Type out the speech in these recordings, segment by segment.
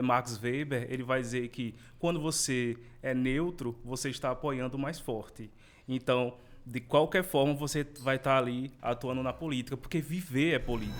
Max Weber, ele vai dizer que quando você é neutro, você está apoiando o mais forte. Então, de qualquer forma, você vai estar ali atuando na política, porque viver é política.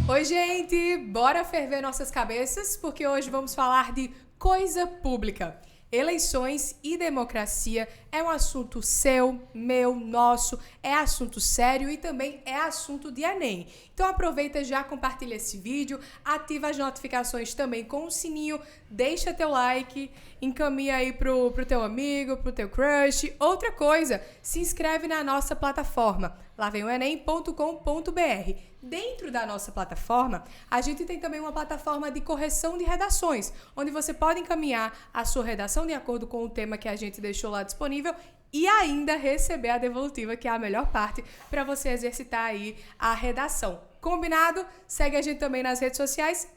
Oi, gente! Bora ferver nossas cabeças, porque hoje vamos falar de coisa pública. Eleições e democracia é um assunto seu, meu, nosso, é assunto sério e também é assunto de Enem. Então aproveita, já compartilha esse vídeo, ativa as notificações também com o sininho, deixa teu like, encaminha aí pro teu amigo, pro teu crush. Outra coisa, se inscreve na nossa plataforma, lavemOenem.com.br. Dentro da nossa plataforma, a gente tem também uma plataforma de correção de redações, onde você pode encaminhar a sua redação de acordo com o tema que a gente deixou lá disponível e ainda receber a devolutiva, que é a melhor parte, para você exercitar aí a redação. Combinado? Segue a gente também nas redes sociais,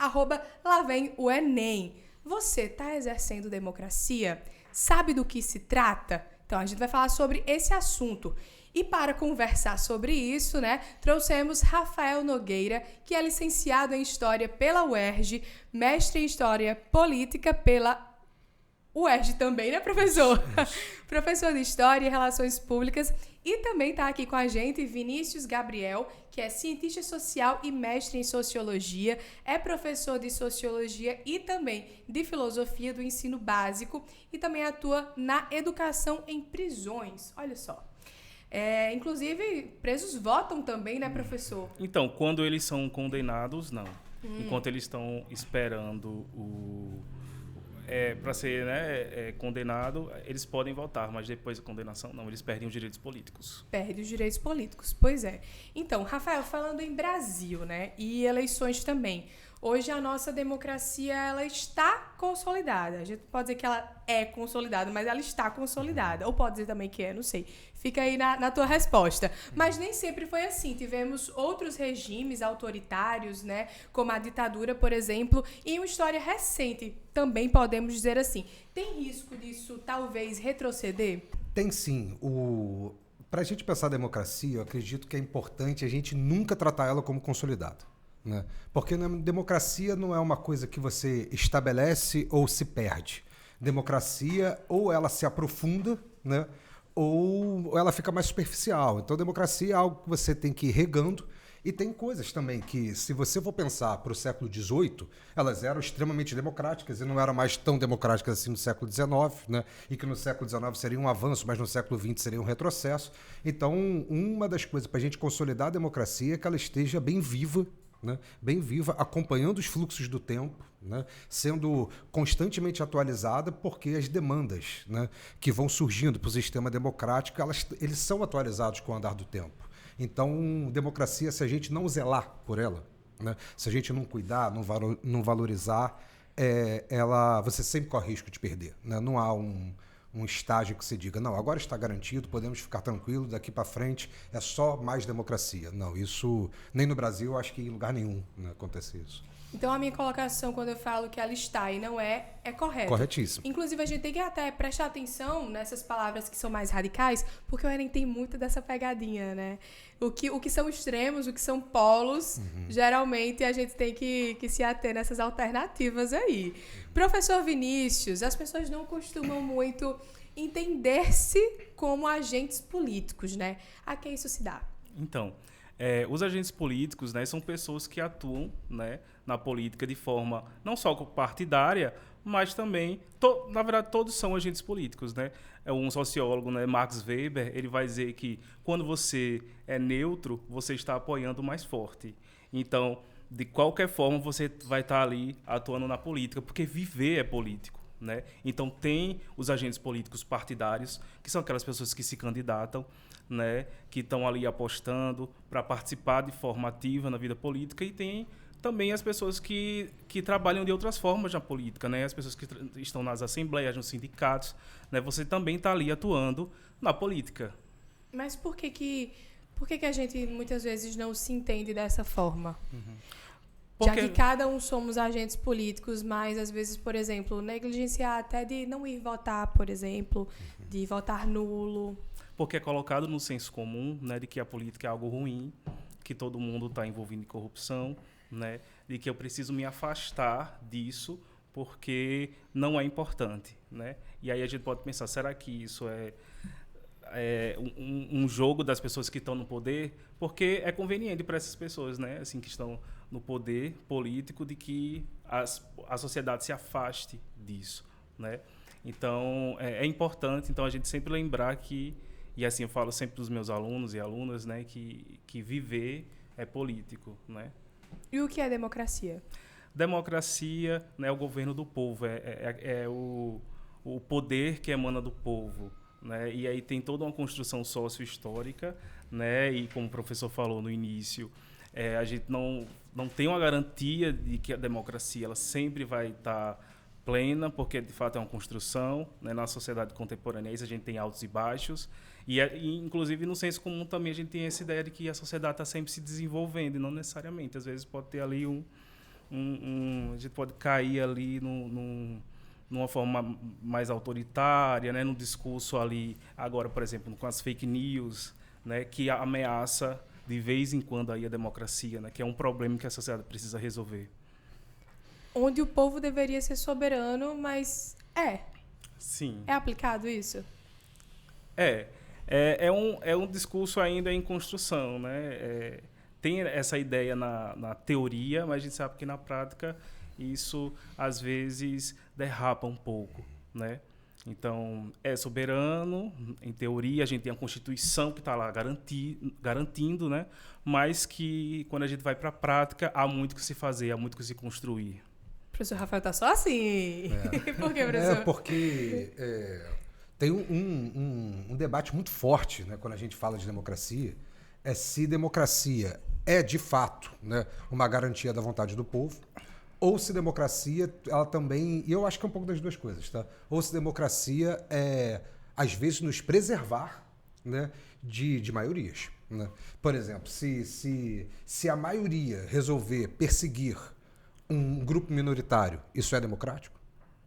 @LaVemOenem. Você está exercendo democracia? Sabe do que se trata? Então, a gente vai falar sobre esse assunto. E para conversar sobre isso, trouxemos Rafael Nogueira, que é licenciado em História pela UERJ, mestre em História Política pela UERJ também, professor? Professor de História e Relações Públicas. E também está aqui com a gente Vinícius Gabriel, que é cientista social e mestre em Sociologia, é professor de Sociologia e também de Filosofia do Ensino Básico e também atua na educação em prisões. Olha só. Inclusive, presos votam também, professor? Então, quando eles são condenados, não. Enquanto eles estão esperando para ser condenado, eles podem votar, mas depois da condenação, não, eles perdem os direitos políticos. Perdem os direitos políticos, pois é. Então, Rafael, falando em Brasil, e eleições também, hoje a nossa democracia, ela está consolidada. A gente pode dizer que ela é consolidada, mas ela está consolidada. Ou pode dizer também que não sei. Fica aí na tua resposta. Mas nem sempre foi assim. Tivemos outros regimes autoritários, como a ditadura, por exemplo, e uma história recente, também podemos dizer assim. Tem risco disso talvez retroceder? Tem sim. Para a gente pensar a democracia, eu acredito que é importante a gente nunca tratar ela como consolidada. Porque na democracia não é uma coisa que você estabelece ou se perde. Democracia, ou ela se aprofunda, ou ela fica mais superficial. Então, democracia é algo que você tem que ir regando. E tem coisas também que, se você for pensar para o século XVIII, elas eram extremamente democráticas e não eram mais tão democráticas assim no século XIX, e que no século XIX seria um avanço, mas no século XX seria um retrocesso. Então, uma das coisas para a gente consolidar a democracia é que ela esteja bem viva, acompanhando os fluxos do tempo, sendo constantemente atualizada, porque as demandas que vão surgindo para o sistema democrático, eles são atualizados com o andar do tempo. Então, democracia, se a gente não zelar por ela, se a gente não cuidar, não valorizar, você sempre corre risco de perder. Não há um estágio que se diga, não, agora está garantido, podemos ficar tranquilos, daqui para frente é só mais democracia. Não, isso nem no Brasil, acho que em lugar nenhum acontece isso. Então, a minha colocação, quando eu falo que ela está e não é correta. Corretíssimo. Inclusive, a gente tem que até prestar atenção nessas palavras que são mais radicais, porque o Enem tem muito dessa pegadinha, O que são extremos, o que são polos, geralmente a gente tem que se ater nessas alternativas aí. Professor Vinícius, as pessoas não costumam muito entender-se como agentes políticos, A que isso se dá? Então, os agentes políticos, são pessoas que atuam, na política de forma não só partidária, mas também, na verdade, todos são agentes políticos, Um sociólogo, Max Weber, ele vai dizer que quando você é neutro, você está apoiando o mais forte. Então, de qualquer forma, você vai estar ali atuando na política, porque viver é político. Então, tem os agentes políticos partidários, que são aquelas pessoas que se candidatam, que estão ali apostando para participar de forma ativa na vida política, e tem também as pessoas que trabalham de outras formas na política, As pessoas que estão nas assembleias, nos sindicatos, Você também está ali atuando na política. Mas por que a gente muitas vezes não se entende dessa forma? Já que cada um somos agentes políticos, mas às vezes, por exemplo, negligenciar até de não ir votar, por exemplo, de votar nulo. Porque é colocado no senso comum, de que a política é algo ruim, que todo mundo está envolvido em corrupção, né? De que eu preciso me afastar disso porque não é importante, né? E aí a gente pode pensar, será que isso é um jogo das pessoas que estão no poder? Porque é conveniente para essas pessoas, né? Assim, que estão no poder político, de que a sociedade se afaste disso, né? Então, é importante a gente sempre lembrar que, e assim eu falo sempre para os meus alunos e alunas, né, que viver é político, né? E o que é democracia? Democracia, né, é o governo do povo, é o poder que emana do povo, né? E aí tem toda uma construção sócio-histórica, né? E como o professor falou no início, a gente não tem uma garantia de que a democracia ela sempre vai estar plena, porque de fato é uma construção, né? Na sociedade contemporânea a gente tem altos e baixos, e inclusive no senso comum também a gente tem essa ideia de que a sociedade está sempre se desenvolvendo, e não necessariamente. Às vezes pode ter ali a gente pode cair ali numa forma mais autoritária, né? No discurso ali, agora, por exemplo, com as fake news, né? Que ameaça de vez em quando aí a democracia, né? Que é um problema que a sociedade precisa resolver. Onde o povo deveria ser soberano, mas Sim. É aplicado isso? É um discurso ainda em construção, né? Tem essa ideia na teoria, mas a gente sabe que na prática isso às vezes derrapa um pouco, né? Então, é soberano, em teoria, a gente tem a Constituição que está lá garantindo, né? Mas que quando a gente vai para a prática, há muito que se fazer, há muito que se construir. O professor Rafael tá só assim. Por que, professor? Porque tem um debate muito forte, né, quando a gente fala de democracia, se democracia é, de fato, né, uma garantia da vontade do povo, ou se democracia, ela também... E eu acho que é um pouco das duas coisas, tá? Ou se democracia às vezes, nos preservar, né, de maiorias, né? Por exemplo, se a maioria resolver perseguir um grupo minoritário, isso é democrático?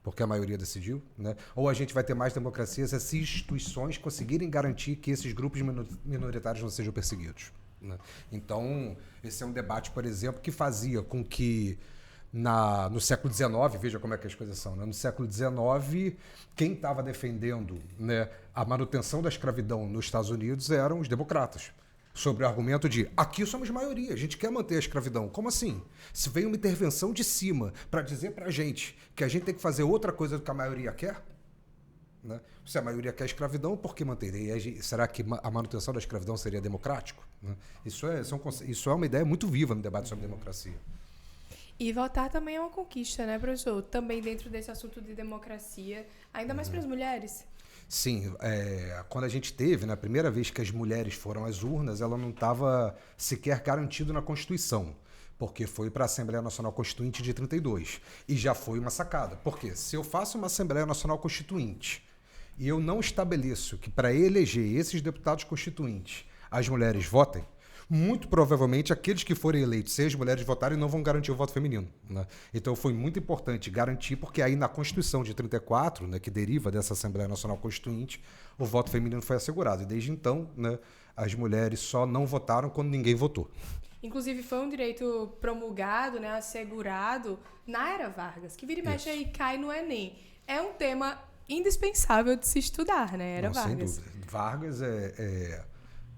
Porque a maioria decidiu, né? Ou a gente vai ter mais democracia se as instituições conseguirem garantir que esses grupos minoritários não sejam perseguidos, né? Então, esse é um debate, por exemplo, que fazia com que no século XIX, veja como é que as coisas são, né? No século XIX, quem estava defendendo, né, a manutenção da escravidão nos Estados Unidos eram os democratas, sobre o argumento de aqui somos maioria, a gente quer manter a escravidão. Como assim? Se veio uma intervenção de cima para dizer para a gente que a gente tem que fazer outra coisa do que a maioria quer, né? Se a maioria quer a escravidão, por que manter? Será que a manutenção da escravidão seria democrático? Né? Isso é uma ideia muito viva no debate sobre democracia. E votar também é uma conquista, né, professor? Também dentro desse assunto de democracia, ainda mais para as mulheres. Sim, quando a gente teve, na primeira vez que as mulheres foram às urnas, ela não estava sequer garantido na Constituição, porque foi para a Assembleia Nacional Constituinte de 32. E já foi uma sacada. Por quê? Se eu faço uma Assembleia Nacional Constituinte e eu não estabeleço que para eleger esses deputados constituintes as mulheres votem, muito provavelmente aqueles que forem eleitos, se as mulheres votarem, não vão garantir o voto feminino, né? Então foi muito importante garantir, porque aí na Constituição de 34, né, que deriva dessa Assembleia Nacional Constituinte, o voto feminino foi assegurado. E desde então, né, as mulheres só não votaram quando ninguém votou. Inclusive foi um direito promulgado, né, assegurado na Era Vargas, que vira e mexe aí cai no Enem. É um tema indispensável de se estudar, né, Era Vargas. Sem dúvida. Vargas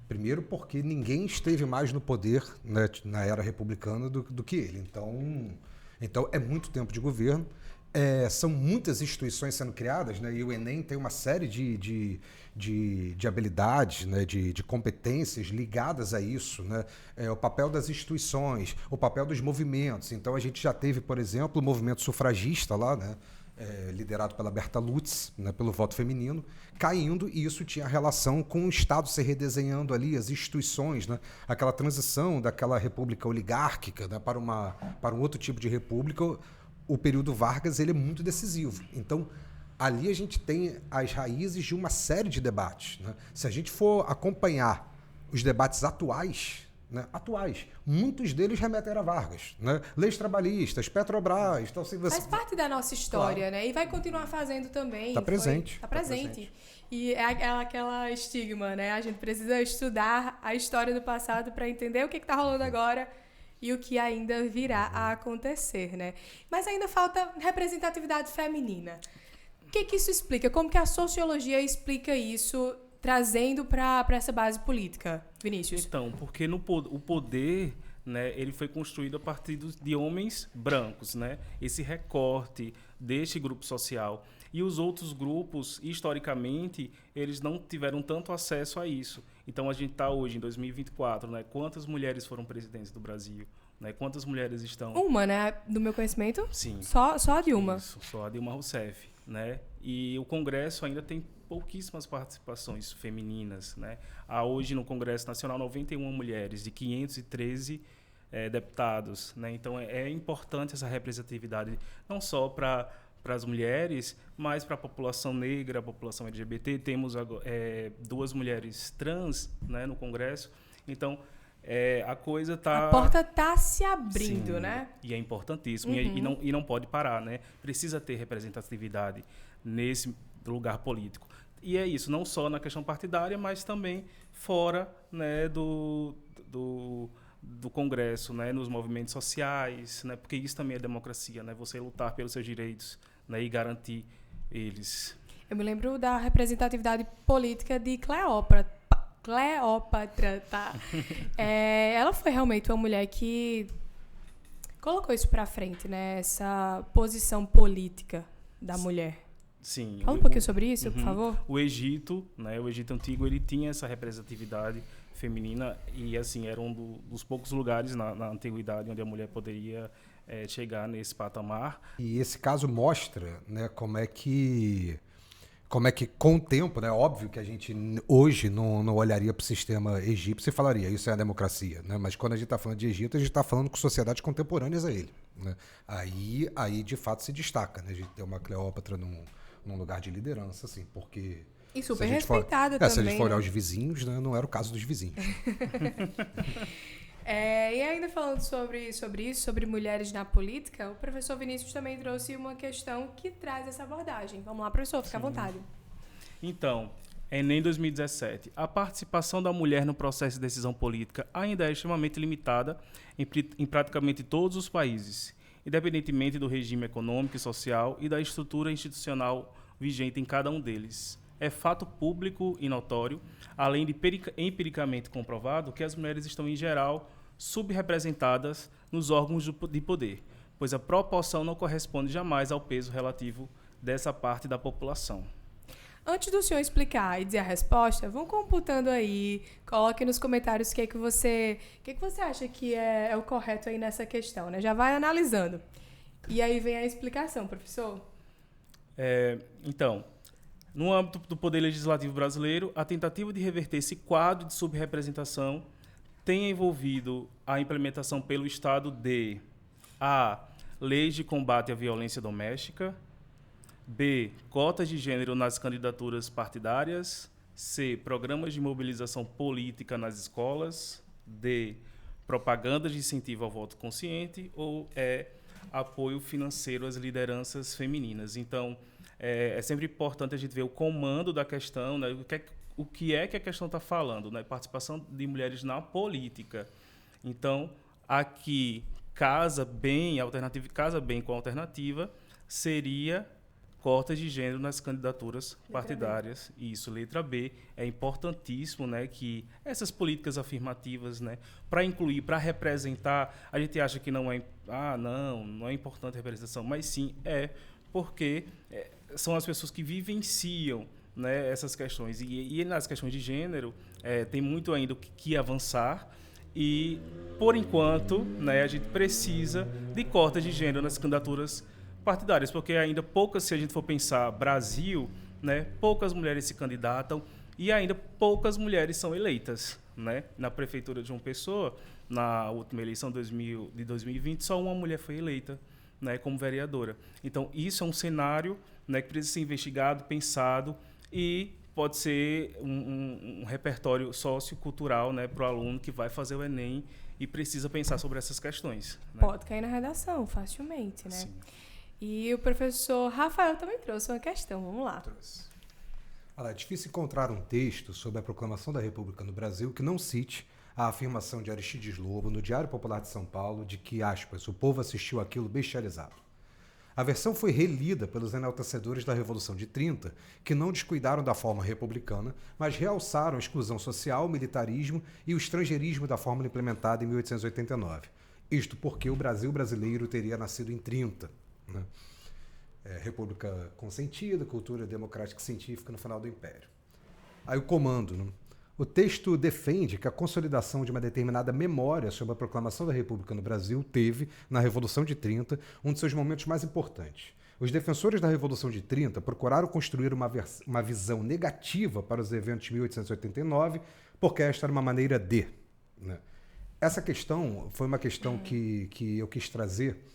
primeiro porque ninguém esteve mais no poder, né, na era republicana do que ele. Então é muito tempo de governo, são muitas instituições sendo criadas, né, e o Enem tem uma série de habilidades, né, de competências ligadas a isso, né, o papel das instituições, o papel dos movimentos. Então a gente já teve, por exemplo, o movimento sufragista lá, né, liderado pela Berta Lutz, né, pelo voto feminino, caindo, e isso tinha relação com o Estado se redesenhando ali, as instituições, né, aquela transição daquela república oligárquica, né, para um outro tipo de república. O período Vargas ele é muito decisivo. Então, ali a gente tem as raízes de uma série de debates, né? Se a gente for acompanhar os debates atuais, né, atuais. Muitos deles remeteram a Vargas, né? Leis trabalhistas, Petrobras. Então, assim, Faz parte da nossa história, Claro. né? E vai continuar fazendo também. Tá presente. Está presente. E é aquela estigma, né? A gente precisa estudar a história do passado para entender o que está rolando agora e o que ainda virá a acontecer, né? Mas ainda falta representatividade feminina. O que isso explica? Como que a sociologia explica isso, trazendo para essa base política, Vinícius? Então, porque o poder, né, ele foi construído a partir de homens brancos, né? Esse recorte deste grupo social. E os outros grupos, historicamente, eles não tiveram tanto acesso a isso. Então, a gente está hoje, em 2024, né? Quantas mulheres foram presidentes do Brasil? Né? Quantas mulheres estão... Uma, né? Do meu conhecimento? Sim. Só a Dilma. Isso, só a Dilma Rousseff, né? E o Congresso ainda tem pouquíssimas participações femininas, né? Há hoje no Congresso Nacional 91 mulheres de 513 deputados, né? Então é importante essa representatividade não só para as mulheres, mas para a população negra, a população LGBT. Temos 2 mulheres trans, né, no Congresso. Então a coisa tá... A porta tá se abrindo, Sim, né? E é importantíssimo. Uhum. E não pode parar, né? Precisa ter representatividade nesse lugar político. E é isso, não só na questão partidária, mas também fora, né, do Congresso, né, nos movimentos sociais, né? Porque isso também é democracia, né? Você lutar pelos seus direitos, né, e garantir eles. Eu me lembro da representatividade política de Cleópatra, tá? Ela foi realmente uma mulher que colocou isso pra frente, né? Essa posição política da mulher. Sim. Fala um pouquinho sobre isso, por favor. O Egito, né, o Egito Antigo, ele tinha essa representatividade feminina e, assim, era um dos poucos lugares na antiguidade onde a mulher poderia chegar nesse patamar. E esse caso mostra, né, como é que com o tempo, né, óbvio que a gente hoje não olharia para o sistema egípcio e falaria isso é a democracia, né, mas quando a gente está falando de Egito, a gente está falando com sociedades contemporâneas a ele, né, aí de fato se destaca, né, a gente tem uma Cleópatra num lugar de liderança, assim, porque... E super respeitada também. Se a gente for olhar né? os vizinhos, né, não era o caso dos vizinhos. E ainda falando sobre isso, sobre mulheres na política, o professor Vinícius também trouxe uma questão que traz essa abordagem. Vamos lá, professor, fica à vontade. Então, Enem 2017. A participação da mulher no processo de decisão política ainda é extremamente limitada em praticamente todos os países, independentemente do regime econômico e social e da estrutura institucional vigente em cada um deles. É fato público e notório, além de empiricamente comprovado, que as mulheres estão, em geral, subrepresentadas nos órgãos de poder, pois a proporção não corresponde jamais ao peso relativo dessa parte da população. Antes do senhor explicar e dizer a resposta, vão computando aí, coloque nos comentários o que você acha que é o correto aí nessa questão, né? Já vai analisando. E aí vem a explicação, professor. Então, no âmbito do Poder Legislativo brasileiro, a tentativa de reverter esse quadro de subrepresentação tem envolvido a implementação pelo Estado de A. Leis de combate à violência doméstica, B. Cotas de gênero nas candidaturas partidárias, C. Programas de mobilização política nas escolas, D. Propagandas de incentivo ao voto consciente ou E. Apoio financeiro às lideranças femininas. Então, é sempre importante a gente ver o comando da questão, né? O que é que a questão está falando, né? Participação de mulheres na política. Então, aqui casa bem com a alternativa, seria cotas de gênero nas candidaturas partidárias. Isso, letra B. É importantíssimo, né, que essas políticas afirmativas, né, para incluir, para representar, a gente acha que não é importante a representação, mas sim porque são as pessoas que vivenciam, né, essas questões. E nas questões de gênero, tem muito ainda o que avançar e, por enquanto, né, a gente precisa de cotas de gênero nas candidaturas partidárias, porque ainda poucas, se a gente for pensar Brasil, né, poucas mulheres se candidatam e ainda poucas mulheres são eleitas, né? Na prefeitura de João Pessoa, na última eleição de 2020, só uma mulher foi eleita, né, como vereadora. Então, isso é um cenário, né, que precisa ser investigado, pensado e pode ser um repertório sociocultural, né, para o aluno que vai fazer o Enem e precisa pensar sobre essas questões. Né? Pode cair na redação, facilmente, né? Sim. E o professor Rafael também trouxe uma questão, vamos lá. É difícil encontrar um texto sobre a proclamação da República no Brasil que não cite a afirmação de Aristides Lobo no Diário Popular de São Paulo de que, aspas, o povo assistiu aquilo bestializado. A versão foi relida pelos enaltecedores da Revolução de 30, que não descuidaram da forma republicana, mas realçaram a exclusão social, o militarismo e o estrangeirismo da fórmula implementada em 1889. Isto porque o Brasil brasileiro teria nascido em 30, né? República consentida, cultura democrática e científica no final do Império. Aí o comando, né? O texto defende que a consolidação de uma determinada memória sobre a proclamação da República no Brasil teve, na Revolução de 30, um de seus momentos mais importantes. Os defensores da Revolução de 30 procuraram construir uma visão negativa para os eventos de 1889, porque esta era uma maneira de... né? Essa questão foi uma questão que eu quis trazer,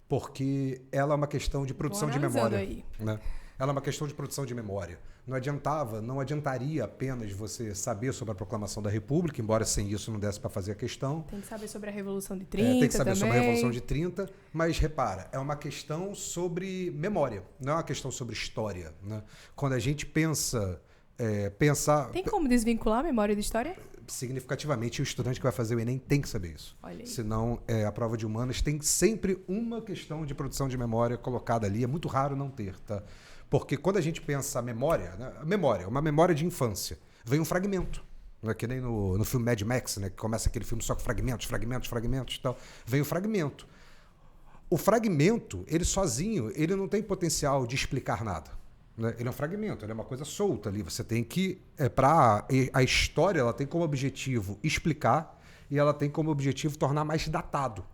porque ela é uma questão de produção de memória. Aí. Né? Ela é uma questão de produção de memória. Não adiantaria apenas você saber sobre a proclamação da República, embora sem isso não desse para fazer a questão. Tem que saber sobre a Revolução de 30 tem que saber também. sobre a Revolução de 30, mas repara, é uma questão sobre memória, não é uma questão sobre história. Né? Quando a gente pensar... Tem como desvincular a memória de história? Significativamente, o estudante que vai fazer o Enem tem que saber isso. Olha aí. Senão, a prova de humanas tem sempre uma questão de produção de memória colocada ali. É muito raro não ter, tá? Porque quando a gente pensa a memória, né? Uma memória de infância, vem um fragmento. Não é que nem no filme Mad Max, né? Que começa aquele filme só com fragmentos e tal. Vem o fragmento. O fragmento, ele sozinho, ele não tem potencial de explicar nada. Né? Ele é um fragmento, ele é uma coisa solta ali. Você tem que... a história ela tem como objetivo explicar e ela tem como objetivo tornar mais datado.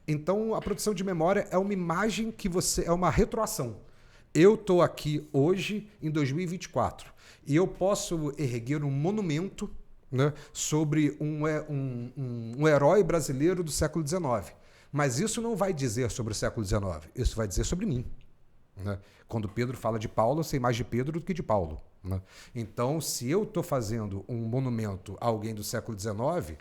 Então, a produção de memória é uma imagem que é uma retroação. Eu estou aqui hoje, em 2024, e eu posso erguer um monumento, né, sobre um herói brasileiro do século XIX. Mas isso não vai dizer sobre o século XIX, isso vai dizer sobre mim. Né? Quando Pedro fala de Paulo, eu sei mais de Pedro do que de Paulo. Né? Então, se eu estou fazendo um monumento a alguém do século XIX,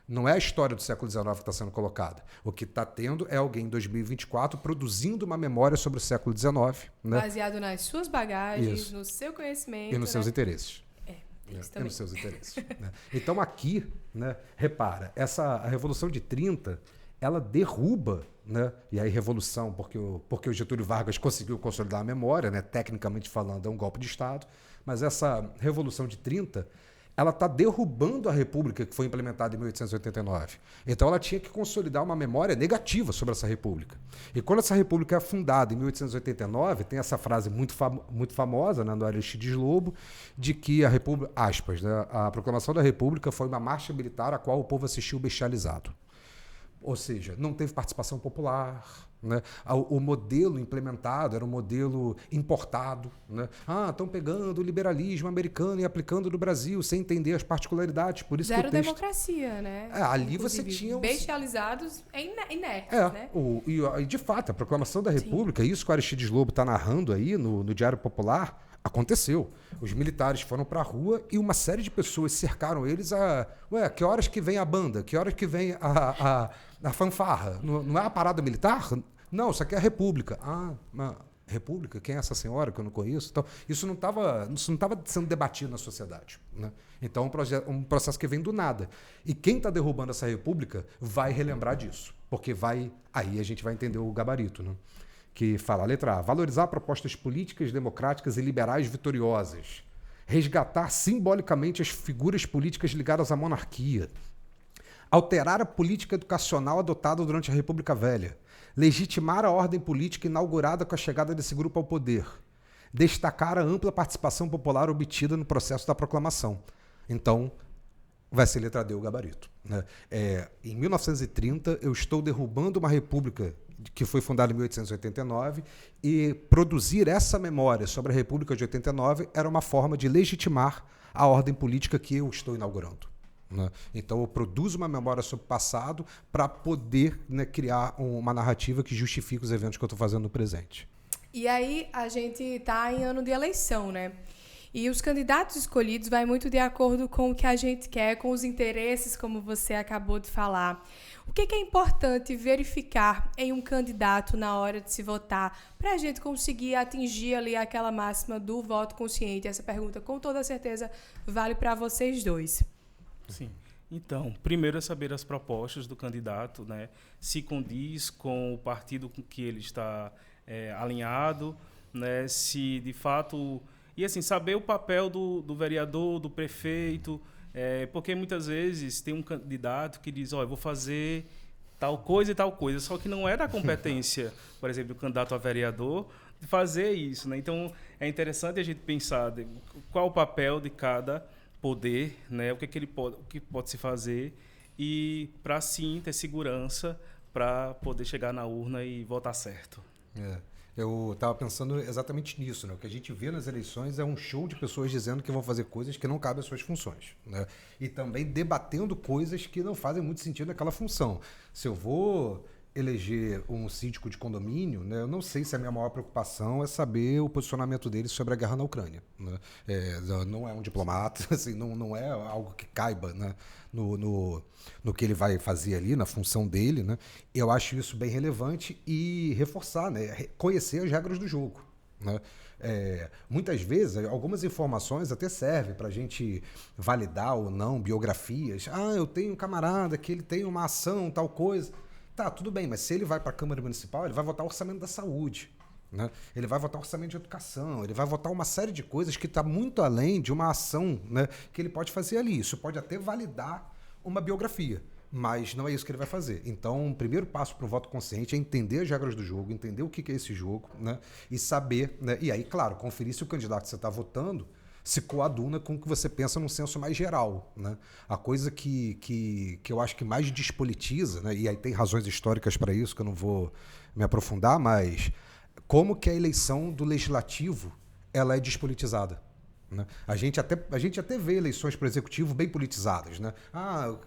não é a história do século XIX que está sendo colocada. O que está tendo é alguém em 2024 produzindo uma memória sobre o século XIX. Né? Baseado nas suas bagagens, Isso. no seu conhecimento. E nos seus interesses. E nos seus interesses. Né? Então, aqui, né, repara, a Revolução de 30, ela derruba, né, e aí revolução, porque o Getúlio Vargas conseguiu consolidar a memória, né, tecnicamente falando, é um golpe de Estado, mas essa Revolução de 30... ela está derrubando a República que foi implementada em 1889. Então, ela tinha que consolidar uma memória negativa sobre essa República. E quando essa República é fundada em 1889, tem essa frase muito famosa, né, do Aristides Lobo, de que a República, aspas, né, a proclamação da República foi uma marcha militar a qual o povo assistiu bestializado. Ou seja, não teve participação popular. Né? O modelo implementado era um modelo importado. Né? Estão pegando o liberalismo americano e aplicando no Brasil sem entender as particularidades. Por isso Zero que o texto... democracia, né? Ali Inclusive, você tinha... bestializados inertes, né? E de fato, a proclamação da República, isso que o Aristides Lobo está narrando aí no Diário Popular, aconteceu. Os militares foram para a rua e uma série de pessoas cercaram eles que horas que vem a banda? Que horas que vem a fanfarra? Não é a parada militar? Não, isso aqui é a República. República? Quem é essa senhora que eu não conheço? Então, isso não estava sendo debatido na sociedade. Né? Então, um processo que vem do nada. E quem está derrubando essa República vai relembrar disso. Porque aí a gente vai entender o gabarito, né? Que fala, letra A, valorizar propostas políticas, democráticas e liberais vitoriosas. Resgatar simbolicamente as figuras políticas ligadas à monarquia. Alterar a política educacional adotada durante a República Velha. Legitimar a ordem política inaugurada com a chegada desse grupo ao poder. Destacar a ampla participação popular obtida no processo da proclamação. Então, vai ser letra D o gabarito. Né? Em 1930, eu estou derrubando uma república que foi fundada em 1889 e produzir essa memória sobre a República de 89 era uma forma de legitimar a ordem política que eu estou inaugurando. Né? Então, eu produzo uma memória sobre o passado para poder, né, criar uma narrativa que justifique os eventos que eu estou fazendo no presente. E aí, a gente está em ano de eleição, né? E os candidatos escolhidos vai muito de acordo com o que a gente quer, com os interesses, como você acabou de falar. O que é importante verificar em um candidato na hora de se votar para a gente conseguir atingir ali aquela máxima do voto consciente? Essa pergunta, com toda certeza, vale para vocês dois. Sim. Então, primeiro é saber as propostas do candidato, né? Se condiz com o partido com que ele está alinhado, né? Se de fato... E assim, saber o papel do vereador, do prefeito, porque muitas vezes tem um candidato que diz, eu vou fazer tal coisa e tal coisa, só que não é da competência, por exemplo, do candidato a vereador, de fazer isso, né? Então, é interessante a gente pensar qual o papel de cada poder, né? O que pode se fazer e para sim ter segurança para poder chegar na urna e votar certo. Eu estava pensando exatamente nisso, né? O que a gente vê nas eleições é um show de pessoas dizendo que vão fazer coisas que não cabem às suas funções, né? E também debatendo coisas que não fazem muito sentido naquela função. Se eu vou eleger um síndico de condomínio, né, eu não sei se a minha maior preocupação é saber o posicionamento dele sobre a guerra na Ucrânia, né? Não é um diplomata, assim, não é algo que caiba, né, no que ele vai fazer ali, na função dele, né? Eu acho isso bem relevante e reforçar, né, conhecer as regras do jogo, né? Muitas vezes, algumas informações até servem para a gente validar ou não biografias. Eu tenho um camarada que ele tem uma ação, tal coisa. Tá, tudo bem, mas se ele vai para a Câmara Municipal, ele vai votar o orçamento da saúde, né? Ele vai votar o orçamento de educação, ele vai votar uma série de coisas que está muito além de uma ação, né, que ele pode fazer ali. Isso pode até validar uma biografia, mas não é isso que ele vai fazer. Então, o primeiro passo para o voto consciente é entender as regras do jogo, entender o que é esse jogo, né, e saber, né, e aí, claro, conferir se o candidato que você está votando se coaduna com o que você pensa num senso mais geral, né? A coisa que eu acho que mais despolitiza, né? E aí tem razões históricas para isso, que eu não vou me aprofundar, mas como que a eleição do legislativo ela é despolitizada, né? A gente até vê eleições para o executivo bem politizadas, né?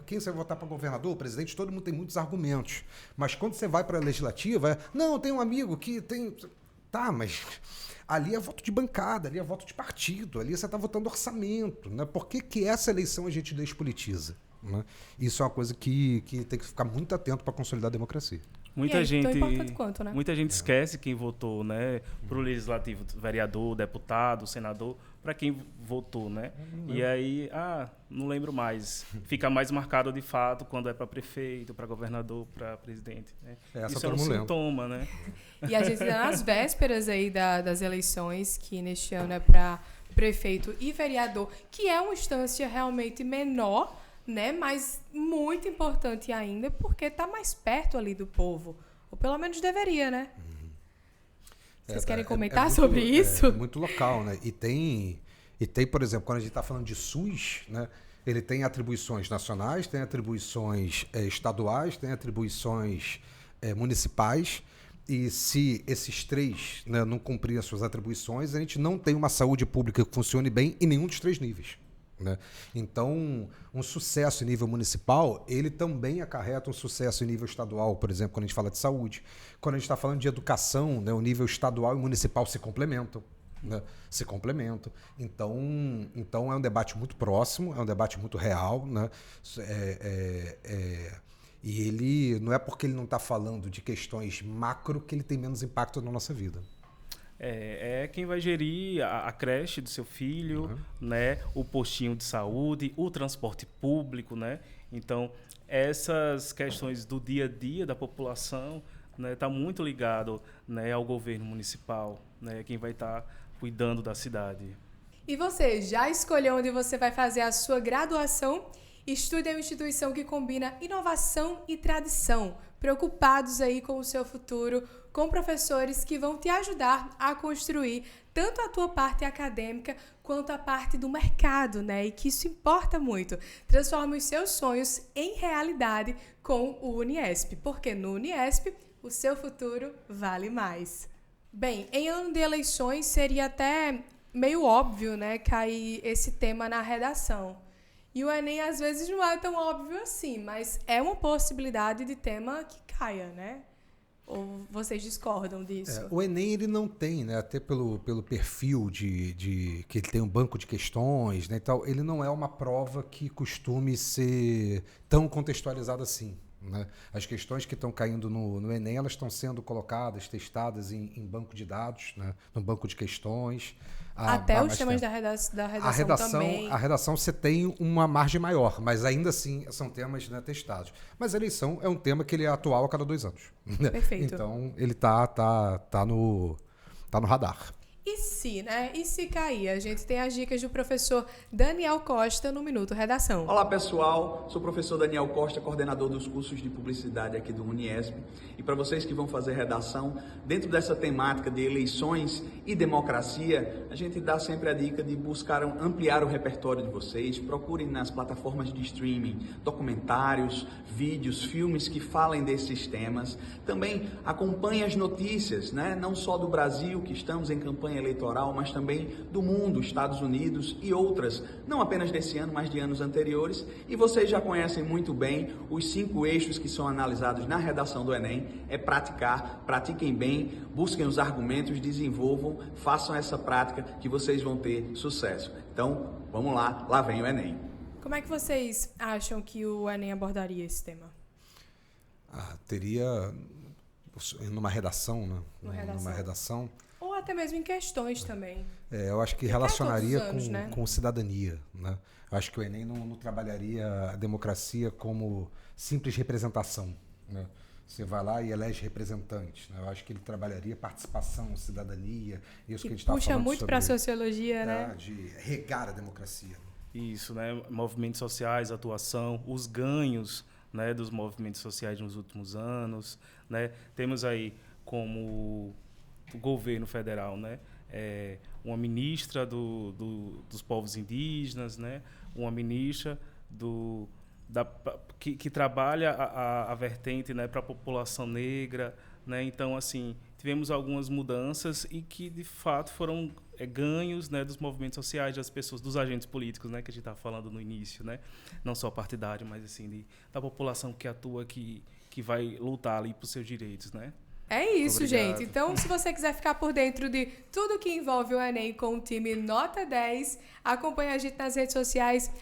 Quem você vai votar para governador, presidente, todo mundo tem muitos argumentos. Mas quando você vai para a legislativa, tem um amigo que tem... Tá, mas... Ali é voto de bancada, ali é voto de partido, ali você está votando orçamento, né? Por que essa eleição a gente despolitiza, né? Isso é uma coisa que tem que ficar muito atento para consolidar a democracia. Muita gente, tão importante quanto, né? Muita gente esquece quem votou, né? Para o legislativo, vereador, deputado, senador, para quem votou, né? E aí, não lembro mais. Fica mais marcado de fato quando é para prefeito, para governador, para presidente, né? Isso é um sintoma, né? E a gente está nas vésperas aí das eleições, que neste ano é para prefeito e vereador, que é uma instância realmente menor, né, mas muito importante ainda, porque está mais perto ali do povo. Ou pelo menos deveria, né? Vocês querem comentar sobre isso? É muito local, né? E tem, por exemplo, quando a gente está falando de SUS, né, ele tem atribuições nacionais, tem atribuições estaduais, tem atribuições municipais. E se esses três, né, não cumprirem as suas atribuições, a gente não tem uma saúde pública que funcione bem em nenhum dos três níveis, né? Então, um sucesso em nível municipal, ele também acarreta um sucesso em nível estadual, por exemplo, quando a gente fala de saúde. Quando a gente está falando de educação, né, o nível estadual e municipal se complementam, né? Se complementam. Então é um debate muito próximo, é um debate muito real, né? E ele não é porque ele não está falando de questões macro que ele tem menos impacto na nossa vida. É quem vai gerir a creche do seu filho, né? O postinho de saúde, o transporte público, né? Então, essas questões do dia a dia da população, né, tá muito ligado, né, ao governo municipal, né? Quem vai estar cuidando da cidade. E você, já escolheu onde você vai fazer a sua graduação? Estude em uma instituição que combina inovação e tradição, preocupados aí com o seu futuro, com professores que vão te ajudar a construir tanto a tua parte acadêmica quanto a parte do mercado, né? E que isso importa muito. Transforme os seus sonhos em realidade com o Uniesp, porque no Uniesp o seu futuro vale mais. Bem, em ano de eleições seria até meio óbvio, né, cair esse tema na redação. E o Enem, às vezes, não é tão óbvio assim, mas é uma possibilidade de tema que caia, né? Ou vocês discordam disso? O Enem ele não tem, né, até pelo perfil de que ele tem um banco de questões, né, e tal, ele não é uma prova que costume ser tão contextualizada assim. Né? As questões que estão caindo no Enem, elas estão sendo colocadas, testadas em banco de dados, né? No banco de questões. Até os temas da redação também. A redação você tem uma margem maior, mas ainda assim são temas, né, testados. Mas a eleição é um tema que ele é atual a cada 2 anos. Né? Perfeito. Então ele tá no radar. E se, né? E se cair? A gente tem as dicas do professor Daniel Costa no Minuto Redação. Olá pessoal, sou o professor Daniel Costa, coordenador dos cursos de publicidade aqui do Uniesp. E para vocês que vão fazer redação, dentro dessa temática de eleições e democracia, a gente dá sempre a dica de buscar ampliar o repertório de vocês. Procurem nas plataformas de streaming documentários, vídeos, filmes que falem desses temas. Também acompanhem as notícias, né? Não só do Brasil, que estamos em campanha eleitoral, mas também do mundo, Estados Unidos e outras, não apenas desse ano, mas de anos anteriores. E vocês já conhecem muito bem os 5 eixos que são analisados na redação do Enem. É praticar, pratiquem bem, busquem os argumentos, desenvolvam, façam essa prática que vocês vão ter sucesso. Então, vamos lá vem o Enem. Como é que vocês acham que o Enem abordaria esse tema? Teria numa redação, né? Numa redação. Ou até mesmo em questões também. Eu acho que relacionaria anos, né? com cidadania. Né? Eu acho que o Enem não trabalharia a democracia como simples representação. Né? Você vai lá e elege representantes. Né? Eu acho que ele trabalharia participação, cidadania. Isso que a gente tá puxa falando muito para a sociologia, né? De regar a democracia. Isso, né? Movimentos sociais, atuação, os ganhos, né, dos movimentos sociais nos últimos anos. Né? Temos aí como o governo federal, né? Uma ministra dos povos indígenas, né? Uma ministra que trabalha a vertente, né, para a população negra. Né? Então, assim, tivemos algumas mudanças e que, de fato, foram ganhos, né, dos movimentos sociais, das pessoas, dos agentes políticos, né, que a gente estava falando no início. Né? Não só partidário, mas assim, da população que atua, que vai lutar ali por seus direitos, né? É isso, Obrigado. gente. Então, se você quiser ficar por dentro de tudo que envolve o Enem com o time Nota 10, acompanhe a gente nas redes sociais,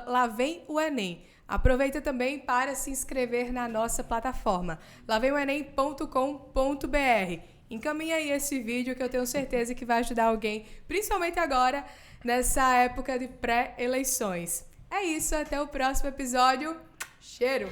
@lavemOEnem. Aproveita também para se inscrever na nossa plataforma, lavemOEnem.com.br. Encaminha aí esse vídeo que eu tenho certeza que vai ajudar alguém, principalmente agora, nessa época de pré-eleições. É isso, até o próximo episódio. Cheiro!